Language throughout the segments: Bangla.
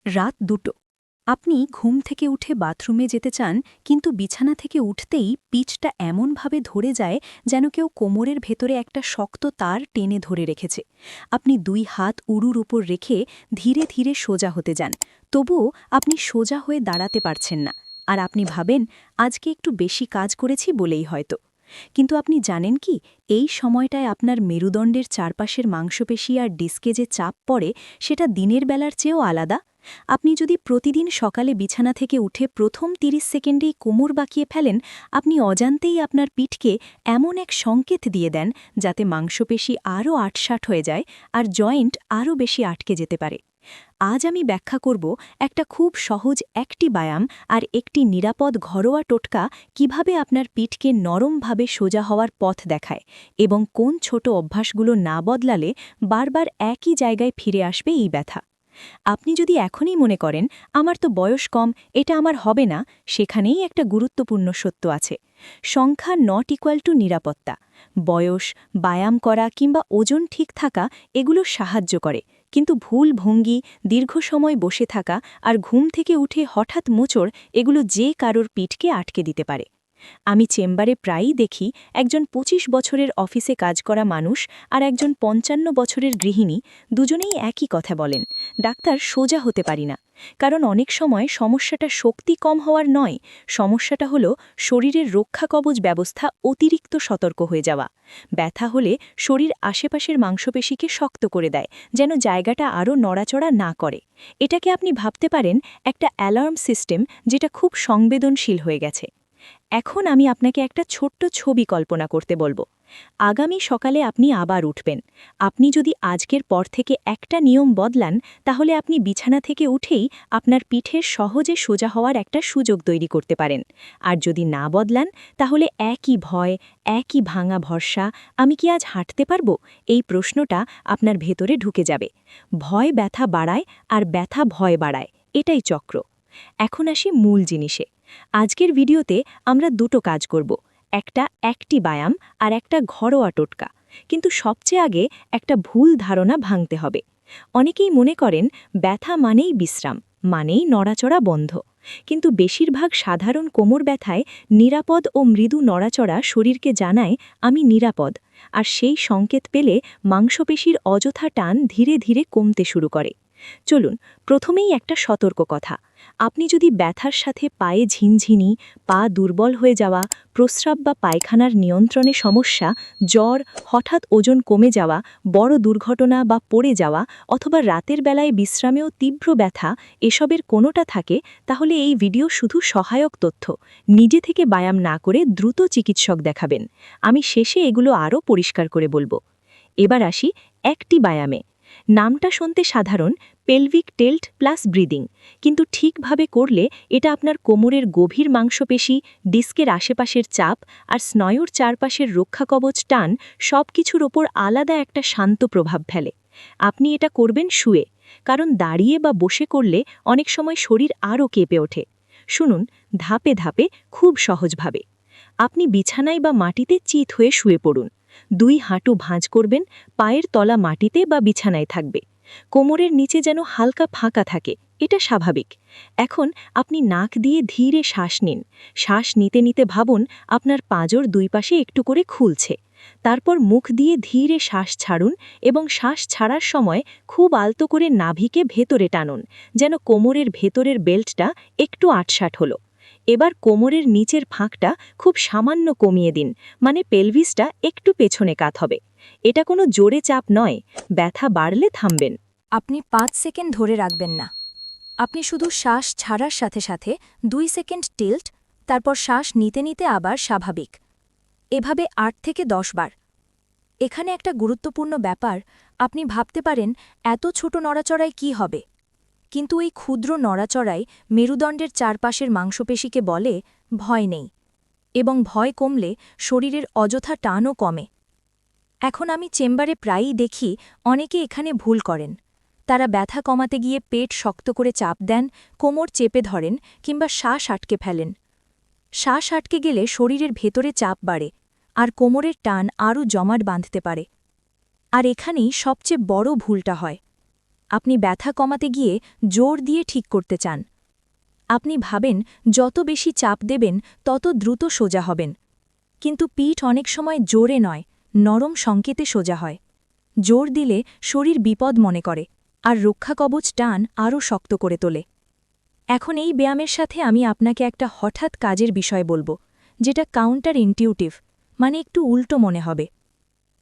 রাত ২টো। আপনি ঘুম থেকে উঠে বাথরুমে যেতে চান, কিন্তু বিছানা থেকে উঠতেই পিঠটা এমনভাবে ধরে যায় যেন কেউ কোমরের ভেতরে একটা শক্ত তার টেনে ধরে রেখেছে। আপনি ২ হাত উরুর উপর রেখে ধীরে ধীরে সোজা হতে যান, তবুও আপনি সোজা হয়ে দাঁড়াতে পারছেন না। আর আপনি ভাবেন, আজকে একটু বেশি কাজ করেছি বলেই হয়তো। কিন্তু আপনি জানেন কি, এই সময়টায় আপনার মেরুদণ্ডের চারপাশের মাংসপেশি আর ডিস্কে যে চাপ পড়ে, সেটা দিনের বেলার চেয়েও আলাদা। আপনি যদি প্রতিদিন সকালে বিছানা থেকে উঠে প্রথম ৩০ সেকেন্ডেই কোমর বাঁকিয়ে ফেলেন, আপনি অজান্তেই আপনার পিঠকে এমন এক সংকেত দিয়ে দেন যাতে মাংসপেশি আরও আটসাট হয়ে যায় আর জয়েন্ট আরও বেশি আটকে যেতে পারে। আজ আমি ব্যাখ্যা করব একটা খুব সহজ একটি ব্যায়াম আর একটি নিরাপদ ঘরোয়া টোটকা কিভাবে আপনার পিঠকে নরমভাবে সোজা হওয়ার পথ দেখায়, এবং কোন ছোট অভ্যাসগুলো না বদলালে বারবার একই জায়গায় ফিরে আসবে এই ব্যথা। আপনি যদি এখনই মনে করেন, আমার তো বয়স কম, এটা আমার হবে না, সেখানেই একটা গুরুত্বপূর্ণ সত্য আছে। সংখ্যা নট ইকুয়াল টু নিরাপত্তা। বয়স, ব্যায়াম করা কিংবা ওজন ঠিক থাকা এগুলো সাহায্য করে, কিন্তু ভুল ভঙ্গি, দীর্ঘ সময় বসে থাকা আর ঘুম থেকে উঠে হঠাৎ মোচড় এগুলো যে কারোর পিঠকে আটকে দিতে পারে। আমি চেম্বারে প্রায়ই দেখি একজন ২৫ বছরের অফিসে কাজ করা মানুষ আর একজন ৫৫ বছরের গৃহিণী দুজনেই একই কথা বলেন, ডাক্তার সোজা হতে পারি না। কারণ অনেক সময় সমস্যাটা শক্তি কম হওয়ার নয়, সমস্যাটা হলো শরীরের রক্ষা কবচ ব্যবস্থা অতিরিক্ত সতর্ক হয়ে যাওয়া। ব্যথা হলে শরীর আশেপাশের মাংসপেশিকে শক্ত করে দেয়, যেন জায়গাটা আরও নড়াচড়া না করে। এটাকে আপনি ভাবতে পারেন একটা অ্যালার্ম সিস্টেম যেটা খুব সংবেদনশীল হয়ে গেছে। এখন আমি আপনাকে একটা ছোট্ট ছবি কল্পনা করতে বলবো। আগামী সকালে আপনি আবার উঠবেন। আপনি যদি আজকের পর থেকে একটা নিয়ম বদলান, তাহলে আপনি বিছানা থেকে উঠেই আপনার পিঠের সহজে সোজা হওয়ার একটা সুযোগ তৈরি করতে পারেন। আর যদি না বদলান, তাহলে একই ভয়, একই ভাঙা ভরসা, আমি কি আজ হাঁটতে পারবো, এই প্রশ্নটা আপনার ভেতরে ঢুকে যাবে। ভয় ব্যথা বাড়ায় আর ব্যথা ভয় বাড়ায়, এটাই চক্র। এখন আসি মূল জিনিসে। আজকের ভিডিওতে আমরা দুটো কাজ করব, একটা একটি ব্যায়াম আর একটা ঘরোয়া টোটকা। কিন্তু সবচেয়ে আগে একটা ভুল ধারণা ভাঙতে হবে। অনেকেই মনে করেন ব্যথা মানেই বিশ্রাম, মানেই নড়াচড়া বন্ধ। কিন্তু বেশিরভাগ সাধারণ কোমর ব্যথায় নিরাপদ ও মৃদু নড়াচড়া শরীরকে জানায় আমি নিরাপদ, আর সেই সংকেত পেলে মাংসপেশির অযথা টান ধীরে ধীরে কমতে শুরু করে। চলুন, প্রথমেই একটা সতর্ক কথা। আপনি যদি ব্যথার সাথে পায়ে ঝিনঝিনি, পা দুর্বল হয়ে যাওয়া, প্রস্রাব বা পায়খানার নিয়ন্ত্রণে সমস্যা, জ্বর, হঠাৎ ওজন কমে যাওয়া, বড় দুর্ঘটনা বা পড়ে যাওয়া, অথবা রাতের বেলায় বিশ্রামেও তীব্র ব্যথা, এসবের কোনোটা থাকে, তাহলে এই ভিডিও শুধু সহায়ক তথ্য। নিজে থেকে ব্যায়াম না করে দ্রুত চিকিৎসক দেখাবেন। আমি শেষে এগুলো আরও পরিষ্কার করে বলবো। এবার আসি একটি ব্যায়ামে। নামটা শুনতে সাধারণ, পেলভিক টেল্ট প্লাস ব্রিদিং, কিন্তু ঠিকভাবে করলে এটা আপনার কোমরের গভীর মাংসপেশি, ডিস্কের আশেপাশের চাপ আর স্নায়ুর চারপাশের রক্ষাকবচ টান সব কিছুর ওপর আলাদা একটা শান্ত প্রভাব ফেলে। আপনি এটা করবেন শুয়ে, কারণ দাঁড়িয়ে বা বসে করলে অনেক সময় শরীর আরও কেঁপে ওঠে। শুনুন, ধাপে ধাপে, খুব সহজভাবে। আপনি বিছানায় বা মাটিতে চিত হয়ে শুয়ে পড়ুন। ২ হাঁটু ভাঁজ করবেন, পায়ের তলা মাটিতে বা বিছানায় থাকবে। কোমরের নিচে যেন হালকা ফাঁকা থাকে, এটা স্বাভাবিক। এখন আপনি নাক দিয়ে ধীরে শ্বাস নিন। শ্বাস নিতে নিতে ভাবুন আপনার পাঁজর দুই পাশে একটু করে খুলছে। তারপর মুখ দিয়ে ধীরে শ্বাস ছাড়ুন, এবং শ্বাস ছাড়ার সময় খুব আলতো করে নাভিকে ভেতরে টানুন, যেন কোমরের ভেতরের বেল্টটা একটু আটসাট হলো। এবার কোমরের নিচের ফাঁকটা খুব সামান্য কমিয়ে দিন, মানে পেলভিসটা একটু পেছনে কাত হবে। এটা কোনো জোরে চাপ নয়, ব্যথা বাড়লে থামবেন। আপনি ৫ সেকেন্ড ধরে রাখবেন না। আপনি শুধু শ্বাস ছাড়ার সাথে সাথে ২ সেকেন্ড টিল্ট, তারপর শ্বাস নিতে নিতে আবার স্বাভাবিক। এভাবে ৮ থেকে ১০ বার। এখানে একটা গুরুত্বপূর্ণ ব্যাপার, আপনি ভাবতে পারেন এত ছোট নড়াচড়ায় কি হবে, কিন্তু এই ক্ষুদ্র নড়াচড়ায় মেরুদণ্ডের চারপাশের মাংসপেশিকে বলে ভয় নেই, এবং ভয় কমলে শরীরের অযথা টানও কমে। এখন আমি চেম্বারে প্রায়ই দেখি অনেকে এখানে ভুল করেন। তারা ব্যথা কমাতে গিয়ে পেট শক্ত করে চাপ দেন, কোমর চেপে ধরেন কিংবা শ্বাস আটকে ফেলেন। শ্বাস আটকে গেলে শরীরের ভেতরে চাপ বাড়ে, আর কোমরের টান আরও জমাট বাঁধতে পারে। আর এখানেই সবচেয়ে বড় ভুলটা হয়। আপনি ব্যথা কমাতে গিয়ে জোর দিয়ে ঠিক করতে চান। আপনি ভাবেন যত বেশি চাপ দেবেন তত দ্রুত সোজা হবেন। কিন্তু পিঠ অনেক সময় জোরে নয়, নরম সংকেতে সোজা হয়। জোর দিলে শরীর বিপদ মনে করে, আর রক্ষাকবচ টান আরও শক্ত করে তোলে। এখন এই ব্যায়ামের সাথে আমি আপনাকে একটা হঠাৎ কাজের বিষয় বলবো, যেটা কাউন্টার ইনটিউটিভ, মানে একটু উল্টো মনে হবে।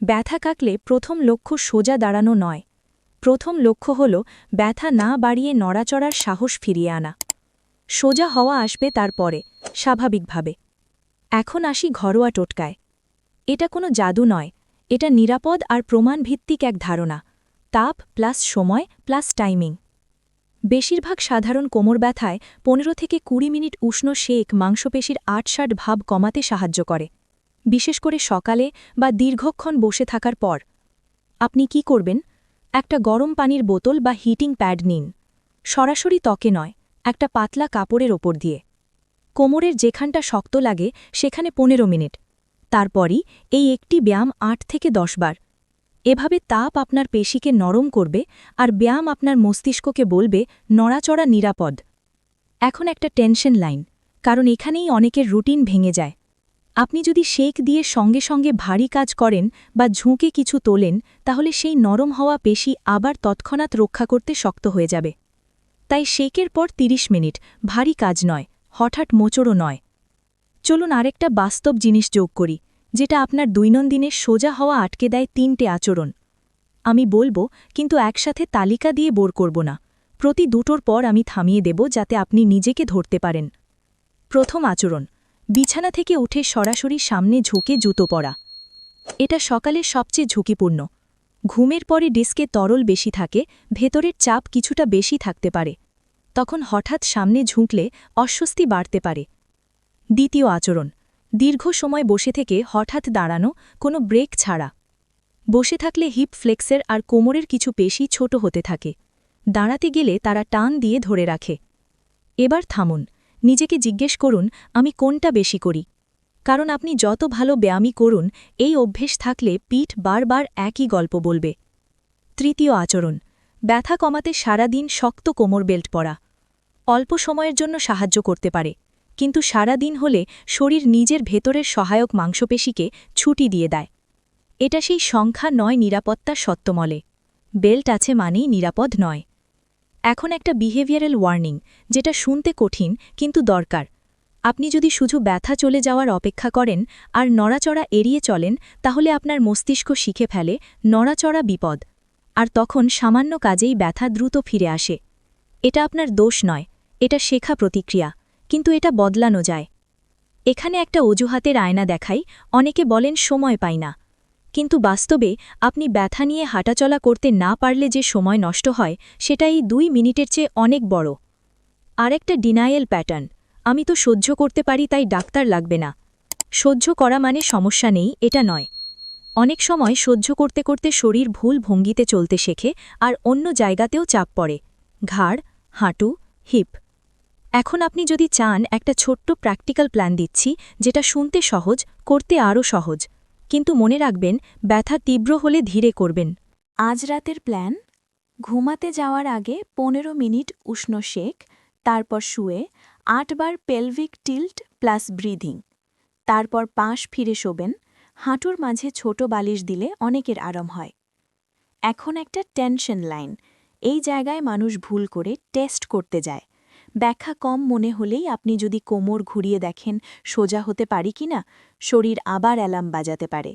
ব্যথা কাকলে প্রথম লক্ষ্য সোজা দাঁড়ানো নয়। প্রথম লক্ষ্য হল ব্যথা না বাড়িয়ে নড়াচড়ার সাহস ফিরিয়ে আনা। সোজা হওয়া আসবে তারপরে, স্বাভাবিকভাবে। এখন আসি ঘরোয়া টোটকায়। এটা কোনো জাদু নয়, এটা নিরাপদ আর প্রমাণভিত্তিক এক ধারণা। তাপ প্লাস সময় প্লাস টাইমিং। বেশিরভাগ সাধারণ কোমর ব্যথায় 15 থেকে 20 মিনিট উষ্ণ শেক মাংসপেশির ৮-৬০ ভাব কমাতে সাহায্য করে, বিশেষ করে সকালে বা দীর্ঘক্ষণ বসে থাকার পর। আপনি কি করবেন? একটা গরম পানির বোতল বা হিটিং প্যাড নিন। সরাসরি ত্বকে নয়, একটা পাতলা কাপড়ের ওপর দিয়ে। কোমরের যেখানটা শক্ত লাগে সেখানে 15 মিনিট। তারপরই এই একটি ব্যায়াম ৮ থেকে ১০ বার। এভাবে তাপ আপনার পেশিকে নরম করবে আর ব্যায়াম আপনার মস্তিষ্ককে বলবে নড়াচড়া নিরাপদ। এখন একটা টেনশন লাইন, কারণ এখানেই অনেকের রুটিন ভেঙে যায়। আপনি যদি শেক দিয়ে সঙ্গে সঙ্গে ভারী কাজ করেন বা ঝুঁকে কিছু তোলেন, তাহলে সেই নরম হওয়া পেশি আবার তৎক্ষণাৎ রক্ষা করতে শক্ত হয়ে যাবে। তাই শেকের পর 30 মিনিট, ভারী কাজ নয়, হঠাৎ মোচড়ও নয়। চলুন আরেকটা বাস্তব জিনিস যোগ করি, যেটা আপনার দৈনন্দিনের সোজা হওয়া আটকে দেয় 3টে আচরণ। আমি বলবো, কিন্তু একসাথে তালিকা দিয়ে বোর করব না। প্রতি দুটোর পর আমি থামিয়ে দেব যাতে আপনি নিজেকে ধরতে পারেন। প্রথম আচরণ, বিছানা থেকে উঠে সরাসরি সামনে ঝুঁকে জুতো পরা। এটা সকালের সবচেয়ে ঝুঁকিপূর্ণ। ঘুমের পরে ডিস্কে তরল বেশি থাকে, ভেতরের চাপ কিছুটা বেশি থাকতে পারে। তখন হঠাৎ সামনে ঝুঁকলে অস্বস্তি বাড়তে পারে। দ্বিতীয় আচরণ, দীর্ঘ সময় বসে থেকে হঠাৎ দাঁড়ানো, কোনো ব্রেক ছাড়া। বসে থাকলে হিপ ফ্লেক্সের আর কোমরের কিছু পেশি ছোট হতে থাকে। দাঁড়াতে গেলে তারা টান দিয়ে ধরে রাখে। এবার থামুন, নিজেকে জিজ্ঞেস করুন, আমি কোনটা বেশি করি? কারণ আপনি যত ভালো ব্যায়ামই করুন, এই অভ্যেস থাকলে পিঠ বারবার একই গল্প বলবে। তৃতীয় আচরণ, ব্যথা কমাতে সারাদিন শক্ত কোমর বেল্ট পরা। অল্প সময়ের জন্য সাহায্য করতে পারে, কিন্তু সারা দিন হলে শরীর নিজের ভেতরের সহায়ক মাংসপেশিকে ছুটি দিয়ে দেয়। এটা সেই সংখ্যা নয়, নিরাপত্তা সত্যমলে। বেল্ট আছে মানেই নিরাপদ নয়। এখন একটা বিহেভিয়ারাল ওয়ার্নিং, যেটা শুনতে কঠিন কিন্তু দরকার। আপনি যদি শুধু ব্যথা চলে যাওয়ার অপেক্ষা করেন আর নড়াচড়া এড়িয়ে চলেন, তাহলে আপনার মস্তিষ্ক শিখে ফেলে নড়াচড়া বিপদ, আর তখন সামান্য কাজেই ব্যথা দ্রুত ফিরে আসে। এটা আপনার দোষ নয়, এটা শেখা প্রতিক্রিয়া, কিন্তু এটা বদলানো যায়। এখানে একটা অজুহাতের আয়না দেখাই, অনেকে বলেন সময় পাই না। কিন্তু বাস্তবে আপনি ব্যথা নিয়ে হাঁটাচলা করতে না পারলে যে সময় নষ্ট হয়, সেটা এই 2 মিনিটের চেয়ে অনেক বড়। আরেকটা ডিনায়েল প্যাটার্ন, আমি তো সহ্য করতে পারি তাই ডাক্তার লাগবে না। সহ্য করা মানে সমস্যা নেই, এটা নয়। অনেক সময় সহ্য করতে করতে শরীর ভুল ভঙ্গিতে চলতে শেখে আর অন্য জায়গাতেও চাপ পড়ে, ঘাড়, হাঁটু, হিপ। এখন আপনি যদি চান, একটা ছোট্ট প্র্যাকটিক্যাল প্ল্যান দিচ্ছি, যেটা শুনতে সহজ, করতে আরও সহজ। কিন্তু মনে রাখবেন, ব্যথা তীব্র হলে ধীরে করবেন। আজ রাতের প্ল্যান: ঘুমাতে যাওয়ার আগে 15 মিনিট উষ্ণ শেক, তারপর শুয়ে 8 বার পেলভিক টিল্ট প্লাস ব্রিদিং, তারপর পাশ ফিরে শোবেন। হাঁটুর মাঝে ছোট বালিশ দিলে অনেকের আরাম হয়। এখন একটা টেনশন লাইন, এই জায়গায় মানুষ ভুল করে টেস্ট করতে যায়। ব্যাখ্যা কম মনে হলেই আপনি যদি কোমর ঘুরিয়ে দেখেন সোজা হতে পারি কিনা, শরীর আবার অ্যালার্ম বাজাতে পারে।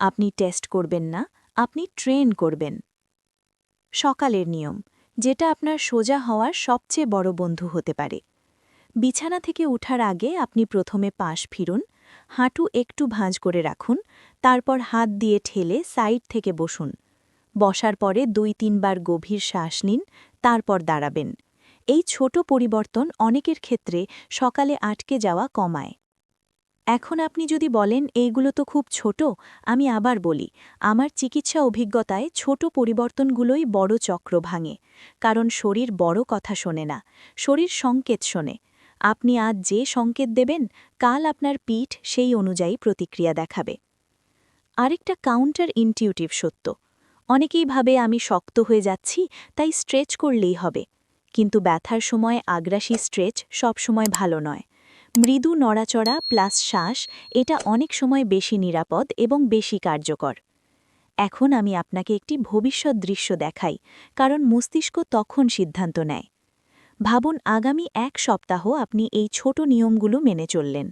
আপনি টেস্ট করবেন না, আপনি ট্রেন করবেন। সকালের নিয়ম, যেটা আপনার সোজা হওয়ার সবচেয়ে বড় বন্ধু হতে পারে। বিছানা থেকে ওঠার আগে আপনি প্রথমে পাশ ফিরুন, হাঁটু একটু ভাঁজ করে রাখুন, তারপর হাত দিয়ে ঠেলে সাইড থেকে বসুন। বসার পরে 2-3 বার গভীর শ্বাস নিন, তারপর দাঁড়াবেন। এই ছোট পরিবর্তন অনেকের ক্ষেত্রে সকালে আটকে যাওয়া কমায়। এখন আপনি যদি বলেন এইগুলো তো খুব ছোট, আমি আবার বলি, আমার চিকিৎসা অভিজ্ঞতায় ছোট পরিবর্তনগুলোই বড় চক্র ভাঙে। কারণ শরীর বড় কথা শোনে না, শরীর সংকেত শোনে। আপনি আজ যে সংকেত দেবেন, কাল আপনার পিঠ সেই অনুযায়ী প্রতিক্রিয়া দেখাবে। আরেকটা কাউন্টার ইনটিউটিভ সত্য, অনেকেই ভাবে আমি শক্ত হয়ে যাচ্ছি, তাই স্ট্রেচ করলেই হবে। কিন্তু ব্যথার সময় আগ্রাসী স্ট্রেচ সবসময় ভালো নয়। মৃদু নড়াচড়া প্লাস শ্বাস, এটা অনেক সময় বেশি নিরাপদ এবং বেশি কার্যকর। এখন আমি আপনাকে একটি ভবিষ্যৎ দৃশ্য দেখাই, কারণ মস্তিষ্ক তখন সিদ্ধান্ত নেয়। ভাবুন আগামী 1 সপ্তাহ আপনি এই ছোট নিয়মগুলো মেনে চললেন।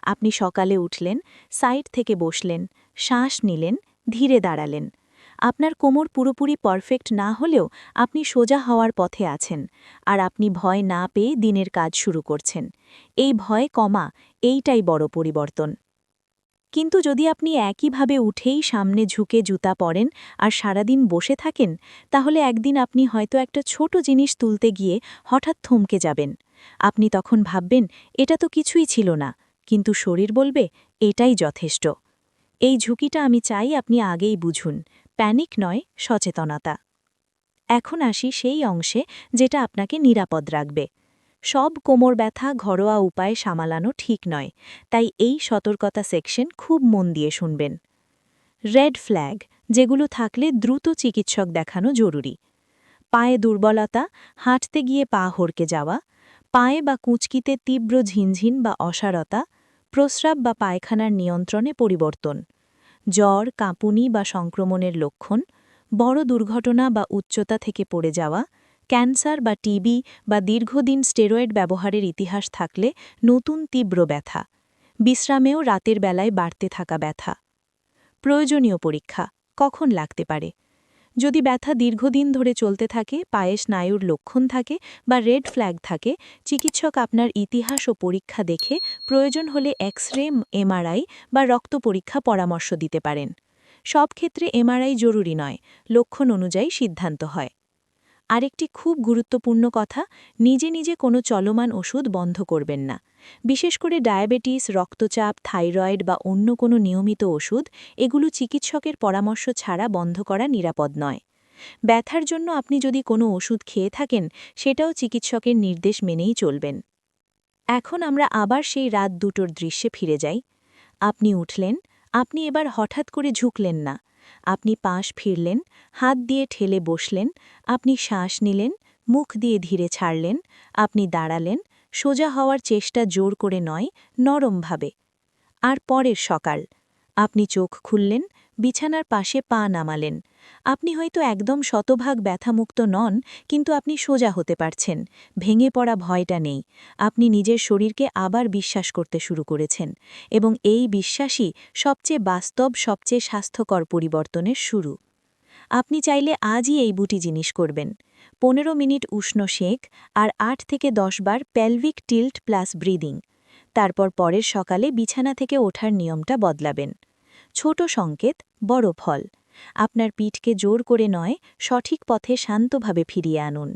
আপনি সকালে উঠলেন, সাইড থেকে বসলেন, শ্বাস নিলেন, ধীরে দাঁড়ালেন। আপনার কোমর পুরোপুরি পারফেক্ট না হলেও আপনি সোজা হওয়ার পথে আছেন, আর আপনি ভয় না পেয়ে দিনের কাজ শুরু করছেন। এই ভয় কমা, এইটাই বড় পরিবর্তন। কিন্তু যদি আপনি একইভাবে উঠেই সামনে ঝুঁকে জুতা পরেন আর সারাদিন বসে থাকেন, তাহলে একদিন আপনি হয়তো একটা ছোট জিনিস তুলতে গিয়ে হঠাৎ থমকে যাবেন। আপনি তখন ভাববেন, এটা তো কিছুই ছিল না, কিন্তু শরীর বলবে, এটাই যথেষ্ট। এই ঝুঁকিটা আমি চাই আপনি আগেই বুঝুন, প্যানিক নয়, সচেতনতা। এখন আসি সেই অংশে যেটা আপনাকে নিরাপদ রাখবে। সব কোমর ব্যথা ঘরোয়া উপায়ে সামালানো ঠিক নয়, তাই এই সতর্কতা সেকশন খুব মন দিয়ে শুনবেন। রেড ফ্ল্যাগ, যেগুলো থাকলে দ্রুত চিকিৎসক দেখানো জরুরি। পায়ে দুর্বলতা, হাঁটতে গিয়ে পা হড়কে যাওয়া, পায়ে বা কুঁচকিতে তীব্র ঝিনঝিন বা অসারতা, প্রস্রাব বা পায়খানার নিয়ন্ত্রণে পরিবর্তন, জ্বর, কাঁপুনি বা সংক্রমণের লক্ষণ, বড় দুর্ঘটনা বা উচ্চতা থেকে পড়ে যাওয়া, ক্যান্সার বা টিবি বা দীর্ঘদিন স্টেরয়েড ব্যবহারের ইতিহাস থাকলে নতুন তীব্র ব্যথা, বিশ্রামেও রাতের বেলায় বাড়তে থাকা ব্যথা। প্রয়োজনীয় পরীক্ষা কখন লাগতে পারে? যদি ব্যথা দীর্ঘদিন ধরে চলতে থাকে, পায়ে স্নায়ুর লক্ষণ থাকে বা রেড ফ্ল্যাগ থাকে, চিকিৎসক আপনার ইতিহাস ও পরীক্ষা দেখে প্রয়োজন হলে এক্স-রে, এমআরআই বা রক্ত পরীক্ষা পরামর্শ দিতে পারেন। সব ক্ষেত্রে এমআরআই জরুরি নয়, লক্ষণ অনুযায়ী সিদ্ধান্ত হয়। আরেকটি খুব গুরুত্বপূর্ণ কথা, নিজে নিজে কোনো চলমান ওষুধ বন্ধ করবেন না। বিশেষ করে ডায়াবেটিস, রক্তচাপ, থাইরয়েড বা অন্য কোনো নিয়মিত ওষুধ, এগুলো চিকিৎসকের পরামর্শ ছাড়া বন্ধ করা নিরাপদ নয়। ব্যথার জন্য আপনি যদি কোনো ওষুধ খেয়ে থাকেন, সেটাও চিকিৎসকের নির্দেশ মেনেই চলবেন। এখন আমরা আবার সেই রাত 2টোর দৃশ্যে ফিরে যাই। আপনি উঠলেন, আপনি এবার হঠাৎ করে ঝুঁকলেন না। আপনি পাশ ফিরলেন, হাত দিয়ে ঠেলে বসলেন, আপনি শ্বাস নিলেন, মুখ দিয়ে ধীরে ছাড়লেন, আপনি দাঁড়ালেন, সোজা হওয়ার চেষ্টা জোর করে নয়, নরমভাবে। আর পরের সকাল, আপনি চোখ খুললেন, বিছানার পাশে পা নামালেন। আপনি হয়তো একদম শতভাগ ব্যথামুক্ত নন, কিন্তু আপনি সোজা হতে পারছেন, ভেঙে পড়া ভয়টা নেই। আপনি নিজের শরীরকে আবার বিশ্বাস করতে শুরু করেছেন, এবং এই বিশ্বাসই সবচেয়ে বাস্তব, সবচেয়ে স্বাস্থ্যকর পরিবর্তনের শুরু। আপনি চাইলে আজই এই 2টি জিনিস করবেন। 15 মিনিট উষ্ণ সেঁক আর 8 থেকে 10 বার পেলভিক টিল্ট প্লাস ব্রিদিং। তারপর পরের সকালে বিছানা থেকে ওঠার নিয়মটা বদলাবেন। ছোট সংকেত, বড় ফল। আপনার পিঠকে জোর করে নয়, সঠিক পথে শান্তভাবে ফিরিয়ে আনুন।